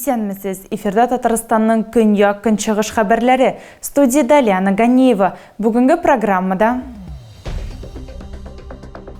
Исәнмесез, эфирда Татарстанның көньяк көнчыгыш хәбәрләре. Студияда Лиана Ганиева. Бүгенге программада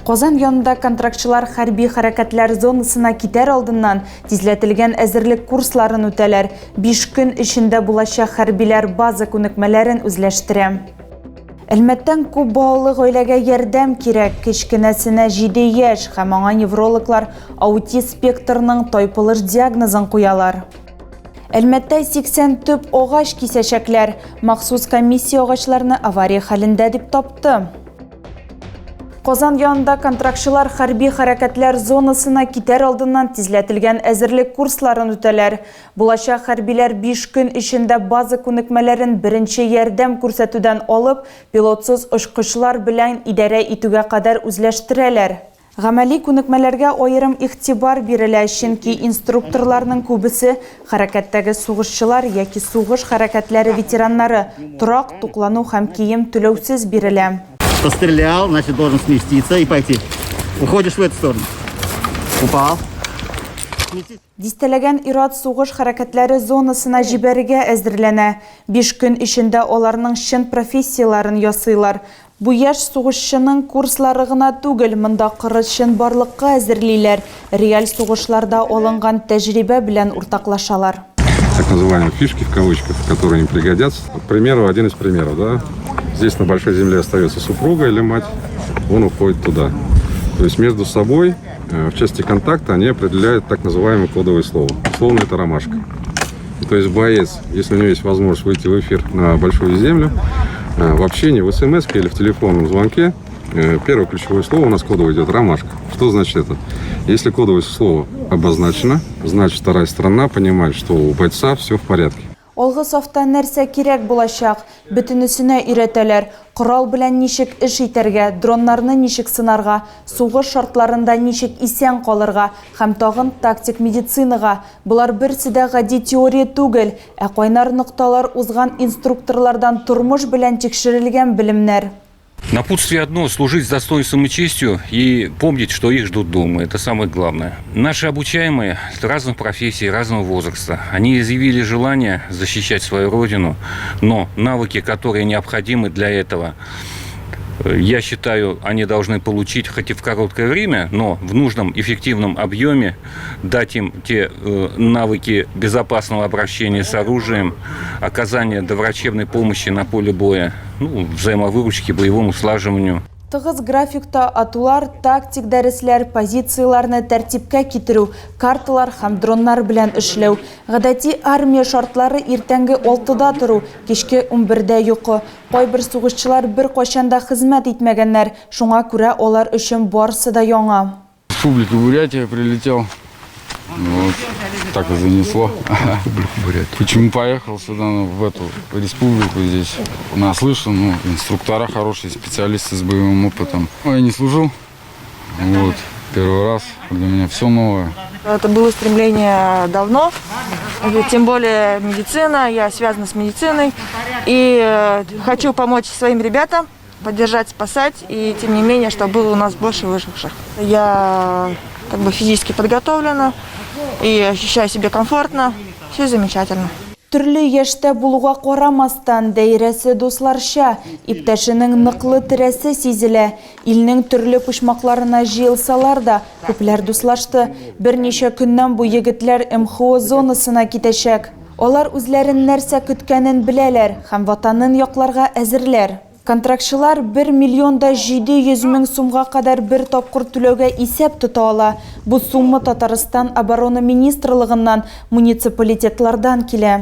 Казан янында контрактчылар хәрби хәрәкәтләр зонасына китәр алдыннан тизләтелгән әзерлек курсларын үтәләр. 5 көн эчендә булачак хәрбиләр база күнекмәләрен үзләштерә. Әлмәттән күп балалы гаиләгә ярдәм кирәк. Кечкенәсенә 7 яшь һәм аңа неврологлар аутист спектрының тайпылыш диагнозын куялар. Әлмәттә 80 төп агач кисәчәкләр. Махсус комиссия агачларны авария хәлендә дип тапты. Казан янында контрактчылар хәрби хәрәкәтләр зонасына китәр алдыннан тизләтелгән әзерлек курсларын үтәләр. Булачак хәрбиләр 5 көн эчендә база күнекмәләрен беренче ярдәм күрсәтүдән алып, пилотсыз очкычлар белән идарә итүгә кадәр үзләштерәләр. Гамәли күнекмәләргә аерым игътибар бирелә, чөнки инструкторларның күбесе хәрәкәттәге сугышчылар яки сугыш хәрәкәтләре ветераннары, торак, туклану һәм кием түләүсез бирелә. Пострелял, значит, должен сместиться и пойти. Уходишь в эту сторону. Упал. Дистәләгән ирад сугыш хәрәкәтләре зонасына җибәрергә әзерләнә. 5 көн эчендә аларның чын профессияларын ясыйлар. Бу яшь сугышчының курслары гына түгел, монда кырычын барлыкка әзерлиләр. Реаль сугышларда алынган тәҗрибә белән уртаклашалар. Так называемые фишки, в кавычках, которые им пригодятся. К примеру, один из примеров, да? Здесь на большой земле остается супруга или мать, он уходит туда. То есть между собой в части контакта они определяют так называемое кодовое слово. Условно это ромашка. И то есть боец, если у него есть возможность выйти в эфир на большую землю, в общении, в смс или в телефонном звонке, первое ключевое слово у нас кодовое идет ромашка. Что значит это? Если кодовое слово обозначено, значит вторая сторона понимает, что у бойца все в порядке. Алгы сафта нәрсә кирәк булачак, бөтенесенә өйрәтәләр. Корал белән ничек эш итәргә, дроннарны ничек сынарга, сугыш шартларында ничек исән калырга һәм тагын тактик медицинага. Булар берсе дә гади теория түгел, ә кайнар нокталар узган инструкторлардан тормыш белән тикшерелгән белемнәр. Напутствие одно – служить с достоинством и честью и помнить, что их ждут дома. Это самое главное. Наши обучаемые разных профессий, разного возраста, они изъявили желание защищать свою родину, но навыки, которые необходимы для этого, я считаю, они должны получить хоть и в короткое время, но в нужном эффективном объеме, дать им те навыки безопасного обращения с оружием, оказания доврачебной помощи на поле боя, взаимовыручки, боевому слаживанию. Тыгыз графикта атулар, тактик дәресләр, позицияларны тәртипкә китерү, карталар һәм дроннар белән эшләү. Гадәти армия шартлары иртәнге 6-да тору, кичке 11-дә йокы. Кайбер сугышчылар бер кайчанда хезмәт итмәгәннәр, шуңа күрә алар өчен барысы да яңа. Республика Бурятия прилетел. Вот, так и занесло. Почему поехал сюда, в эту республику здесь? Наслышан, инструктора хорошие, специалисты с боевым опытом. Я не служил, вот, первый раз, для меня все новое. Это было стремление давно, тем более медицина, я связана с медициной. И хочу помочь своим ребятам, поддержать, спасать, и тем не менее, чтобы было у нас больше выживших. Я физически подготовлена и ощущаю себя комфортно, все замечательно. Төрле яшьтә булуга карамастан даирәсе дусларча, иптәшенең ныклы тирәсе сизелә. Илнең төрле почмакларына җыелсалар да, күпләр дуслашты. Берничә көннән бу егетләр МХО зонасына китәчәк. Алар үзләрен нәрсә көткәнен беләләр һәм ватанын якларга әзерләр. Контрактчылар 1 миллионда 700 мең сумга кадәр бер тапкыр түләүгә исәп тота ала. Бу сумма Татарстан оборона министрлыгыннан, муниципалитетлардан килә.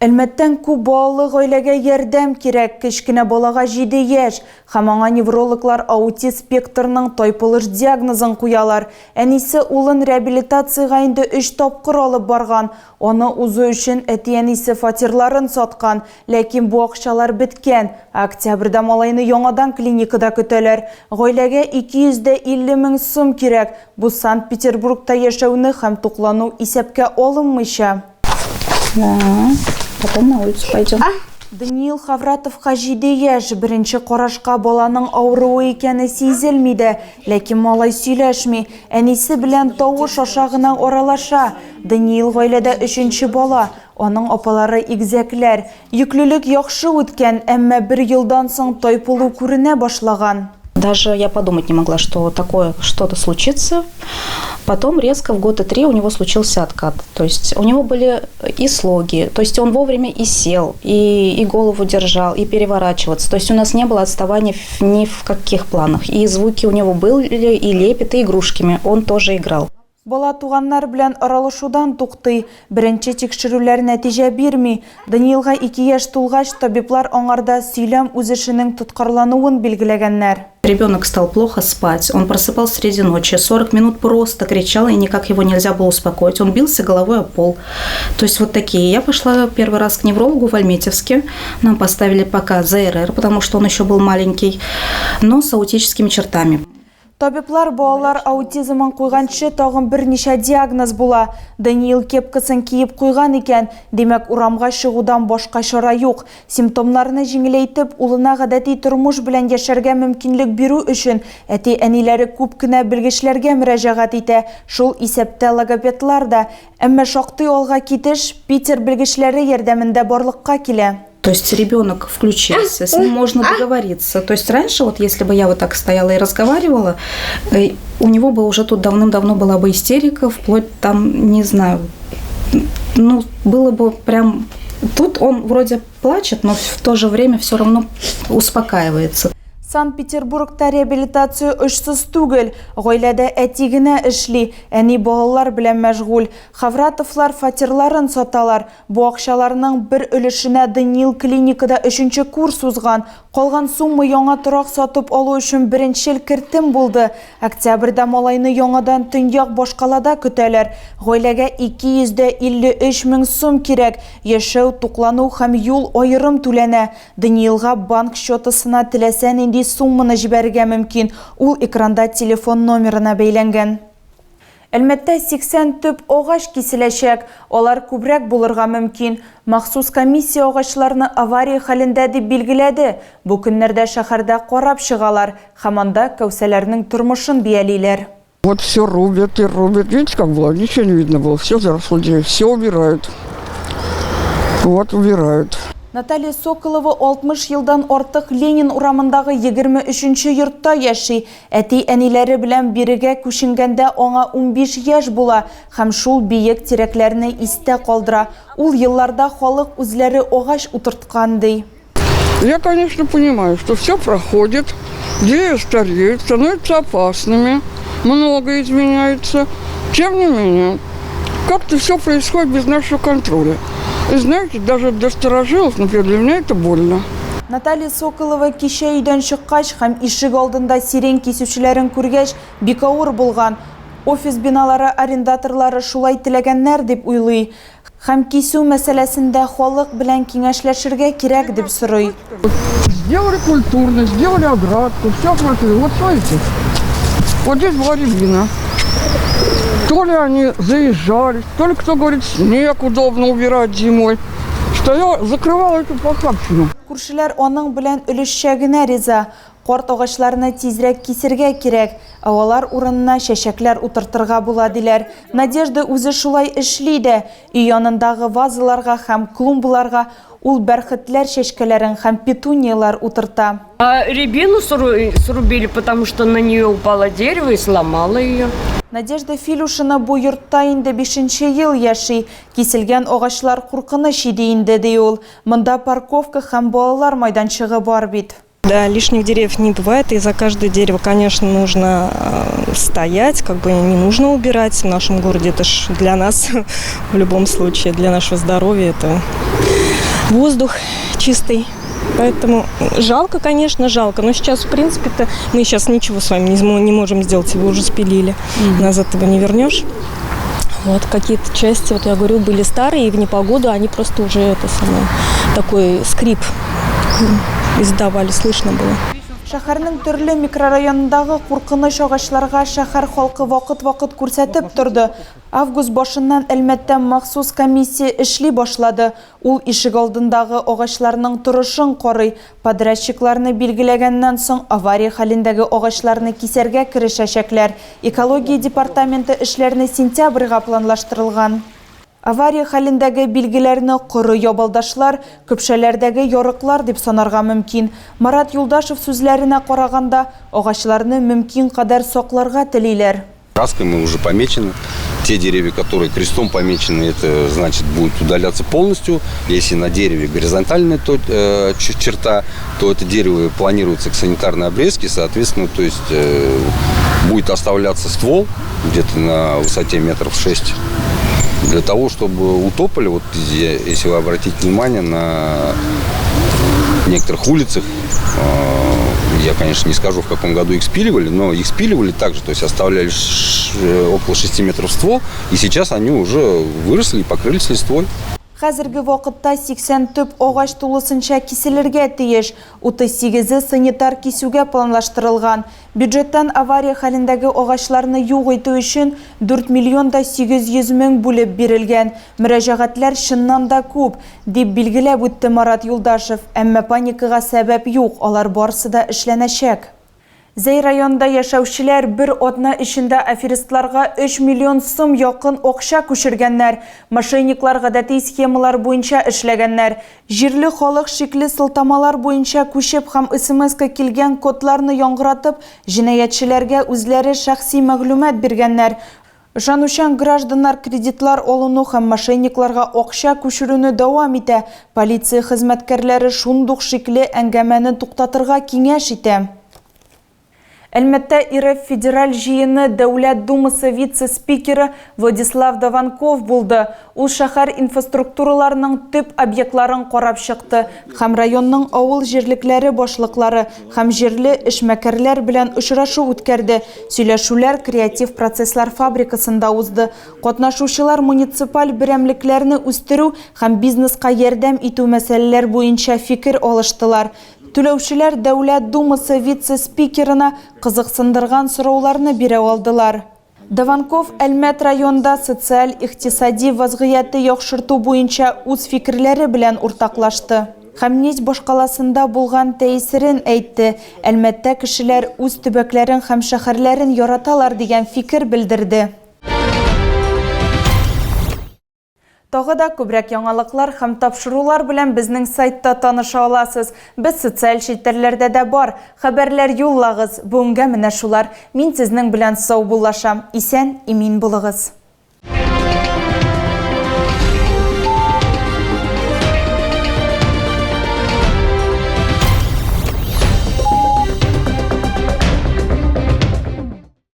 Әлмәттән күп балалы гаиләгә ярдәм кирәк. Кечкенә балага 7 яшь һәм аңа неврологлар аутист спектрының тайпылыш диагнозын куялар. Әнисе улын реабилитациягә инде 3 тапкыр алып барган. Аны узу өчен әти-әнисе фатирларын саткан, ләкин бу акчалар беткән. Октябрьдә малайны яңадан клиникада көтәләр. Гаиләгә 250 мең сум кирәк. Бу Санкт-Петербургта яшәүне һәм туклану исәпкә алынмыйча. Потом на улицу пойдем. Даниил Хавратовка 7 яш, бірінші қарашқа баланың ауруы екені сезілмейді, ләкин малай сөйләшмей, әнесі білән тауыш ошағына оралаша. Даниил ғойләдә 3-ші бала, оның апалары игзәкләр. Yüклілік яхшы үткен, әммә бір елдан соң тайпылу күренә башлаган. Даже я подумать не могла, что такое что-то случится. Потом резко в год и 3 у него случился откат. То есть у него были и слоги. То есть он вовремя и сел, и голову держал, и переворачиваться. То есть у нас не было отставания ни в каких планах. И звуки у него были, и лепет, и игрушками. Он тоже играл. Бала туганнар белән аралашудан туктый, беренче тикшерүләр нәтиҗә бирми. Даниилга 2 яшь тулгач табиблар аңарда сөйләм үзешенең тоткарлануын билгеләгәннәр. Ребенок стал плохо спать, он просыпался среди ночи, 40 минут просто кричал, и никак его нельзя было успокоить. Он бился головой о пол. То есть вот такие. Я пошла первый раз к неврологу в Альметьевске. Нам поставили пока ЗРР, потому что он еще был маленький, но с аутическими чертами. Табиблар балалар аутизмын куйганчы тагын берничә диагноз була. Даниил кепкасын киеп куйган икән, демәк урамга чыгудан башка чара юк. Симптомнарны җиңеләйтеп, улына гадәти тормыш белән яшәргә мөмкинлек бирү өчен әти-әниләре күп кенә белгечләргә мөрәҗәгать итә. Шул исәптә логопедлар да, әмма шактый алга китеш Питер белгечләре ярдәмендә барлыкка килә. То есть ребенок включился, с ним можно договориться. То есть раньше, вот если бы я вот так стояла и разговаривала, у него бы уже тут давным-давно была бы истерика, вплоть там, не знаю, ну, было бы прям... Тут он вроде плачет, но в то же время все равно успокаивается. Санкт-Петербургта реабилитация эшсез түгел, гаиләдә әти генә эшли, әни балалар белән мәшгуль. Хавратовлар фатирларын саталар. Бу акчаларның бер өлешенә Даниил клиникада 3-нче курс узган. Калган сумма яңа торак сатып алу өчен беренчел кертем булды. Октябрьдә малайны яңадан төньяк башкалада көтәләр. Гаиләгә 253 мең сум кирәк. Яшәү, туклану һәм юл аерым түләнә. Даниилга банк счетысына теләсә нинди сумманы җибәрергә мөмкин. Ул экранда телефон номерына бәйләнгән. Әлмәттә 80 төп агач киселәчәк, алар күбрәк булырга мөмкин. Махсус комиссия агачларны авария хәлендә дип билгеләде. Бу көннәрдә шәһәрдә карап чыгалар, һәм анда кәүсәләрнең тормышын биялиләр. Вот все рубят и рубят. Видите, как было? Ничего не видно было. Все заросло, все убирают. Вот убирают. Наталья Соколова 60 елдан артык Ленин урамындагы 23-нче йортта яши. Әти-әниләре белән бирегә күченгәндә аңа 15 яшь була һәм шул биек тирәкләрне истә калдыра. Ул елларда халык үзләре агач утырткан ди. Я, конечно, понимаю, что все проходит, деревья стареют, становятся опасными, много изменяется. Тем не менее, как-то все происходит без нашего контроля. И знаете, даже для старожилов, например, для меня это больно. Наталья Соколова кичә өйдән чыккач һәм ишек алдында сирен кисүчеләрен күргәч, бик авыр булган. Офис биналары арендаторлары шулай теләгәннәр дип уйлый. Һәм кисү мәсьәләсендә халык белән киңәшләшергә кирәк дип сорый. Сделали культурно, сделали оградку, все смотрели. Вот смотрите, вот здесь была рябина. То ли они заезжали, то ли кто говорит, снег удобно убирать зимой. Что я закрывала эту похабщину. Күршеләр аның белән өлешчә генә риза. Карт агачларны тизрәк кисергә кирәк, алар урынына чәчәкләр утыртырга була диләр. Надежда үзе шулай эшли дә, өй янындагы вазаларга һәм клумбаларга ул бәрхетләр чәчкәләрен һәм петуниялар утырта. Рябину срубили, потому что на нее упало дерево и сломало ее. Надежда Филюшина бу йортта инде 5-нче ел яши. Киселгән агачлар куркыныч иде инде ди ул. Монда парковка һәм балалар майданчыгы бар бит. Да, лишних деревьев не бывает, и за каждое дерево, конечно, нужно стоять, как бы не нужно убирать. В нашем городе это ж для нас, в любом случае, для нашего здоровья, это воздух чистый. Поэтому жалко, конечно, жалко. Но сейчас, в принципе-то, мы сейчас ничего с вами не можем сделать, его уже спилили. Назад этого не вернешь. Вот какие-то части, вот я говорю, были старые, и в непогоду они просто уже такой скрип издавали, слышно было. Шәһәрнең төрле микрорайонындагы куркыныч агачларга шәһәр халкы вакыт-вакыт күрсәтеп торды. Август башыннан Әлмәттә махсус комиссия эшли башлады. Ул ишек алдындагы агачларның торышын карый, подрядчикларны билгеләгәннән соң авария хәлендәге агачларны кисәргә керешәчәкләр. Экология департаменты эшләрне сентябрьгә планлаштырылган. Авария хәлендәге билгеләрне коры ябалдашлар, көпшәләрдәге ярыклар дип санарга мөмкин. Марат Юлдашев сүзләренә караганда, агачларны мөмкин кадәр сакларга телиләр. Краской мы уже помечены. Те деревья, которые крестом помечены, это значит будет удаляться полностью. Если на дереве горизонтальная черта, то это дерево планируется к санитарной обрезке, соответственно, то есть будет оставляться ствол где-то на высоте метров 6. Для того, чтобы у тополя, вот если вы обратите внимание, на некоторых улицах, я, конечно, не скажу, в каком году их спиливали, но их спиливали также, то есть оставляли около 6 метров ствол, и сейчас они уже выросли и покрылись листвой. Хәзерге вакытта 80 төп агач тулысынча киселергә тиеш, 38-е санитар кисүгә планлаштырылган. Бюджеттан авария хәлендәге агачларны юк итү өчен 4 миллион 800 мең бүлеп бирелгән. Мөрәҗәгатьләр чыннан да күп, дип билгеләп үтте Марат Юлдашев. Әмма паникага сәбәп юк, алар барысы да эшләнәчәк. Зәй районда яшәүчеләр бер атна эчендә аферистларга 3 миллион сум якын акча күчергәннәр. Мошенниклар гадәти схемалар буенча эшләгәннәр. Җирле халык шикле сылтамалар буенча күчеп һәм СМС-ка килгән кодларны яңгыратып, җинаятьчеләргә үзләре шәхси мәгълүмат биргәннәр. Ышанучан гражданнар кредитлар алуну һәм мошенникларга акча күчерүне дәвам итә. Полиция хезмәткәрләре шундук шикле әңгәмәне туктатырга киңәш итә. Әлмәттә РФ федераль җыены Дәүләт Думасы вице-спикеры Владислав Даванков булды. Ул шәһәр инфраструктураларының төп объектларын карап чыкты. Һәм районның авыл җирлекләре башлыклары һәм җирле эшмәкәрләр белән очрашу үткәрде. Сөйләшүләр креатив процесслар фабрикасында узды. Катнашучылар муниципаль берәмлекләрне үстерү һәм бизнеска ярдәм итү мәсьәләләр буенча фикер алыштылар. Түләүчеләр Дәүләт Думасы вице-спикерына кызыксындырган сорауларны бирә алдылар. Даванков Әлмәт районда социаль-иктисади вазгыятты яхшырту буенча үз фикерләре белән уртаклашты. Һәм Нечбош каласында булган тәэсирен әйтте. Әлмәттә кешеләр үз төбәкләрен һәм шәһәрләрен яраталар дигән фикер белдерде. Тагы да күбрәк яңалыклар һәм тапшырулар белән безнең сайтта таныша аласыз. Без социаль челтәрләрдә дә бар. Хәбәрләр юллагыз. Бүгенгә менә шулар. Мин сезнең белән сау булашам. Исән, имин булыгыз.